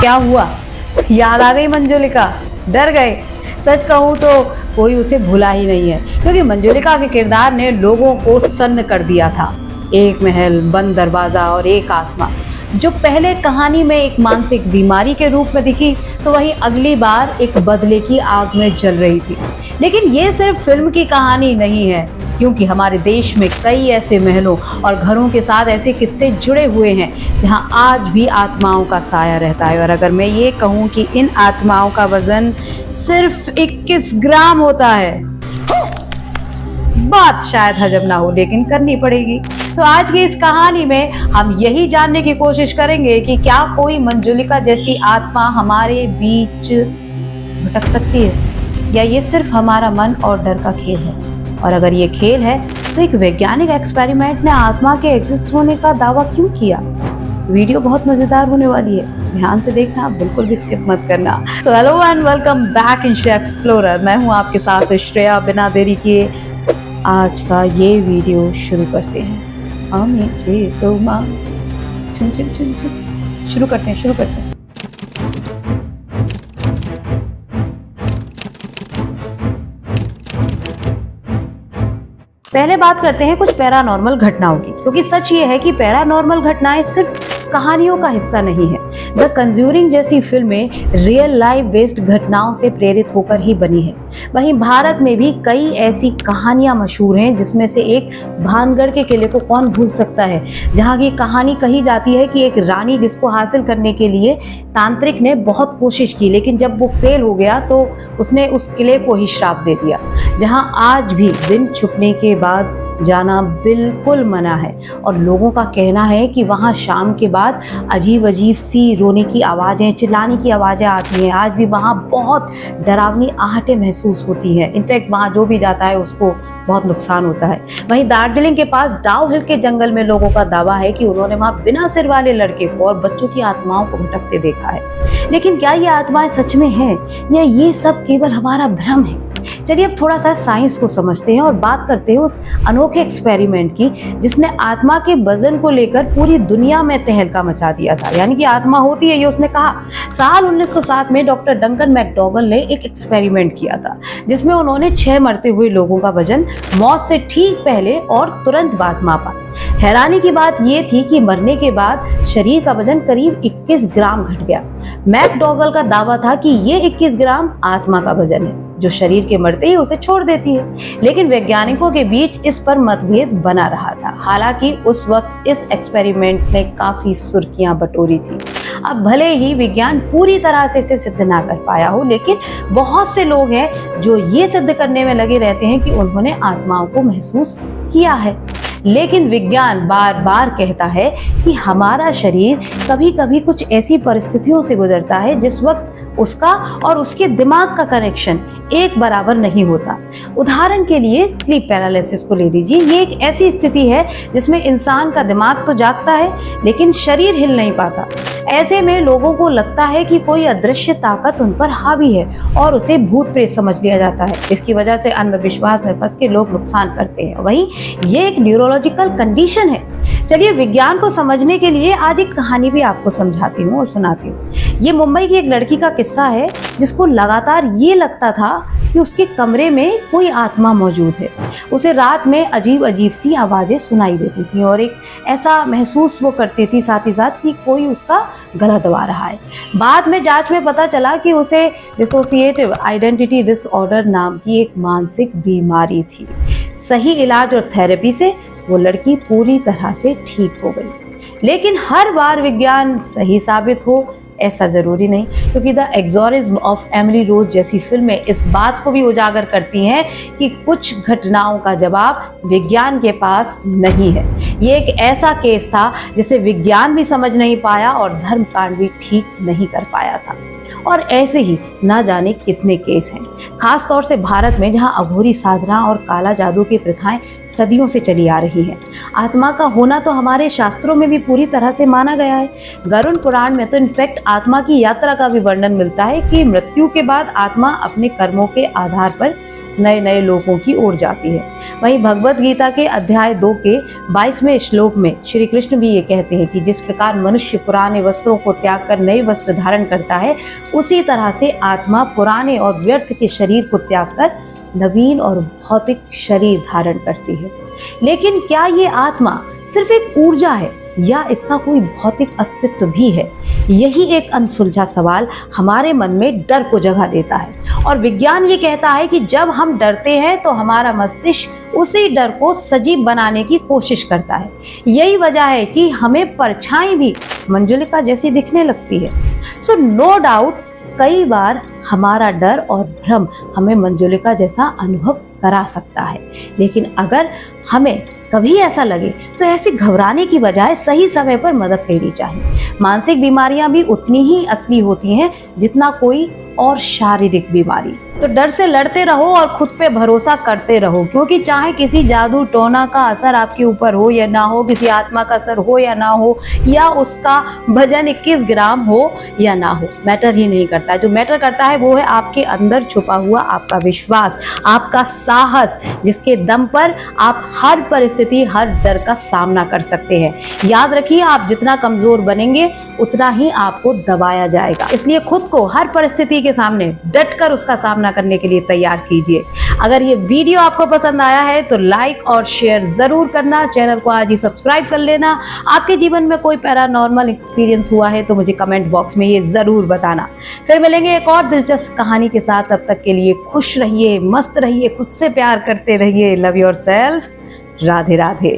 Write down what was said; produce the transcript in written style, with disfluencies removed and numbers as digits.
क्या हुआ? याद आ गई मंजुलिका? डर गए? सच कहूँ तो कोई उसे भूला ही नहीं है, क्योंकि मंजुलिका के किरदार ने लोगों को सन्न कर दिया था। एक महल, बंद दरवाजा और एक आत्मा, जो पहले कहानी में एक मानसिक बीमारी के रूप में दिखी, तो वही अगली बार एक बदले की आग में जल रही थी। लेकिन ये सिर्फ फिल्म की कहानी नहीं है, क्योंकि हमारे देश में कई ऐसे महलों और घरों के साथ ऐसे किस्से जुड़े हुए हैं जहां आज भी आत्माओं का साया रहता है। और अगर मैं ये कहूं कि इन आत्माओं का वजन सिर्फ 21 ग्राम होता है, बात शायद हजम ना हो, लेकिन करनी पड़ेगी। तो आज की इस कहानी में हम यही जानने की कोशिश करेंगे कि क्या कोई मंजुलिका जैसी आत्मा हमारे बीच भटक सकती है, या ये सिर्फ हमारा मन और डर का खेल है। और अगर ये खेल है, तो एक वैज्ञानिक एक्सपेरिमेंट ने आत्मा के एग्जिस्ट होने का दावा क्यों किया? वीडियो बहुत मजेदार होने वाली है, ध्यान से देखना, बिल्कुल भी स्किप मत करना। So hello and welcome back in Shreya explorer. मैं हूँ आपके साथ श्रेया। बिना देरी किए आज का ये वीडियो शुरू करते हैं। शुरू करते हैं। पहले बात करते हैं कुछ पैरानॉर्मल घटनाओं की, क्योंकि सच ये है कि पैरानॉर्मल घटनाएं सिर्फ कहानियों का हिस्सा नहीं है। द कंज्यूरिंग जैसी फिल्में रियल लाइफ बेस्ड घटनाओं से प्रेरित होकर ही बनी है। वहीं भारत में भी कई ऐसी कहानियां मशहूर हैं, जिसमें से एक भानगढ़ के किले को कौन भूल सकता है, जहां की कहानी कही जाती है कि एक रानी जिसको हासिल करने के लिए तांत्रिक ने बहुत कोशिश की, लेकिन जब वो फेल हो गया तो उसने उस किले को ही श्राप दे दिया, जहां आज भी दिन छुपने के बाद जाना बिल्कुल मना है। और लोगों का कहना है कि वहाँ शाम के बाद अजीब अजीब सी रोने की आवाज़ें, चिल्लाने की आवाज़ें आती हैं। आज भी वहाँ बहुत डरावनी आहटें महसूस होती हैं। इनफैक्ट वहाँ जो भी जाता है उसको बहुत नुकसान होता है। वहीं दार्जिलिंग के पास डाउ हिल के जंगल में लोगों का दावा है कि उन्होंने वहाँ बिना सिर वाले लड़के को और बच्चों की आत्माओं को भटकते देखा है। लेकिन क्या ये आत्माएं सच में हैं, या ये सब केवल हमारा भ्रम है? चलिए अब थोड़ा सा साइंस को समझते हैं और बात करते हैं उस अनोखे एक्सपेरिमेंट की, जिसने आत्मा के वजन को लेकर पूरी दुनिया में तहलका मचा दिया था। यानी कि आत्मा होती है, ये उसने कहा। साल 1907 में डॉक्टर डंकन मैकडॉगल ने एक एक्सपेरिमेंट किया था, जिसमें उन्होंने 6 मरते हुए लोगों का वजन मौत से ठीक पहले और तुरंत बाद मापा। हैरानी की बात यह थी कि मरने के बाद शरीर का वजन करीब 21 ग्राम घट गया। मैकडॉगल का दावा था कि ये 21 ग्राम आत्मा का वजन है, जो शरीर के मरते ही उसे छोड़ देती है। लेकिन वैज्ञानिकों के बीच इस पर मतभेद बना रहा था। हालांकि उस वक्त इस एक्सपेरिमेंट ने काफी सुर्खियां बटोरी थी। अब भले ही विज्ञान पूरी तरह से इसे सिद्ध ना कर पाया हो, लेकिन बहुत से लोग हैं जो ये सिद्ध करने में लगे रहते हैं कि उन्होंने आत्माओं को महसूस किया है। लेकिन विज्ञान बार बार कहता है कि हमारा शरीर कभी कभी कुछ ऐसी परिस्थितियों से गुजरता है जिस वक्त उसका और उसके दिमाग का कनेक्शन एक बराबर नहीं होता। उदाहरण के लिए स्लीप पैरालिसिस को ले लीजिए। ये एक ऐसी स्थिति है जिसमें इंसान का दिमाग तो जागता है, लेकिन शरीर हिल नहीं पाता। ऐसे में लोगों को लगता है कि कोई अदृश्य ताकत उन पर हावी है और उसे भूत प्रेत समझ लिया जाता है। इसकी वजह से अंधविश्वास में फंस के लोग नुकसान करते हैं। वहीं ये एक न्यूरोलॉजिकल कंडीशन है। चलिए विज्ञान को समझने के लिए आज एक कहानी भी आपको समझाती हूँ और सुनाती हूँ। ये मुंबई की एक लड़की का किस्सा है, जिसको लगातार ये लगता था कि उसके कमरे में कोई आत्मा मौजूद है। उसे रात में अजीब अजीब सी आवाजें सुनाई देती थी और एक ऐसा महसूस वो करती थी साथ ही साथ कि कोई उसका गला दबा रहा है। बाद में जांच में पता चला कि उसे डिसोसिएटिव आइडेंटिटी डिसऑर्डर नाम की एक मानसिक बीमारी थी। सही इलाज और थेरेपी से वो लड़की पूरी तरह से ठीक हो गई। लेकिन हर बार विज्ञान सही साबित हो ऐसा जरूरी नहीं, क्योंकि द एक्सोरिज्म ऑफ एमिली रोज जैसी फिल्में इस बात को भी उजागर करती हैं कि कुछ घटनाओं का जवाब विज्ञान के पास नहीं है। ये एक ऐसा केस था जिसे विज्ञान भी समझ नहीं पाया और धर्मकांड भी ठीक नहीं कर पाया था। और ऐसे ही ना जाने कितने केस हैं, खास तौर से भारत में, जहां अघोरी साधना और काला जादू की प्रथाएं सदियों से चली आ रही हैं। आत्मा का होना तो हमारे शास्त्रों में भी पूरी तरह से माना गया है। गरुड़ पुराण में तो इनफैक्ट आत्मा की यात्रा का भी वर्णन मिलता है कि मृत्यु के बाद आत्मा अपने कर्मों के आधार पर नए नए लोकों की ओर जाती है। वहीं भगवत गीता के अध्याय 2 के 22वें श्लोक में श्री कृष्ण भी ये कहते हैं कि जिस प्रकार मनुष्य पुराने वस्त्रों को त्याग कर नए वस्त्र धारण करता है, उसी तरह से आत्मा पुराने और व्यर्थ के शरीर को त्याग कर नवीन और भौतिक शरीर धारण करती है। लेकिन क्या ये आत्मा सिर्फ एक ऊर्जा है या इसका कोई भौतिक अस्तित्व भी है? यही एक अनसुलझा सवाल हमारे मन में डर को जगह देता है। और विज्ञान ये कहता है कि जब हम डरते हैं तो हमारा मस्तिष्क उसी डर को सजीव बनाने की कोशिश करता है। यही वजह है कि हमें परछाई भी मंजुलिका जैसी दिखने लगती है। सो नो डाउट कई बार हमारा डर और भ्रम हमें मंजुलिका जैसा अनुभव करा सकता है। लेकिन अगर हमें कभी ऐसा लगे तो ऐसे घबराने की बजाय सही समय पर मदद लेनी चाहिए। मानसिक बीमारियां भी उतनी ही असली होती हैं जितना कोई और शारीरिक बीमारी। तो डर से लड़ते रहो और खुद पे भरोसा करते रहो, क्योंकि चाहे किसी जादू टोना का असर आपके ऊपर हो या ना हो, किसी आत्मा का असर हो या ना हो, या उसका वजन 21 ग्राम हो या ना हो, मैटर ही नहीं करता। जो मैटर करता है वो है आपके अंदर छुपा हुआ आपका विश्वास, आपका साहस, जिसके दम पर आप हर परिस्थिति, हर डर का सामना कर सकते हैं। याद रखिए, आप जितना कमजोर बनेंगे उतना ही आपको दबाया जाएगा। इसलिए खुद को हर परिस्थिति के सामने डटकर उसका सामना करने के लिए तैयार कीजिए। अगर ये वीडियो आपको पसंद आया है तो लाइक और शेयर जरूर करना। चैनल को आज ही सब्सक्राइब कर लेना। आपके जीवन में कोई पैरानॉर्मल एक्सपीरियंस हुआ है तो मुझे कमेंट बॉक्स में ये जरूर बताना। फिर मिलेंगे एक और दिलचस्प कहानी के साथ। तब तक के लिए खुश रहिए, मस्त रहिए, खुद से प्यार करते रहिए। Love yourself. राधे राधे।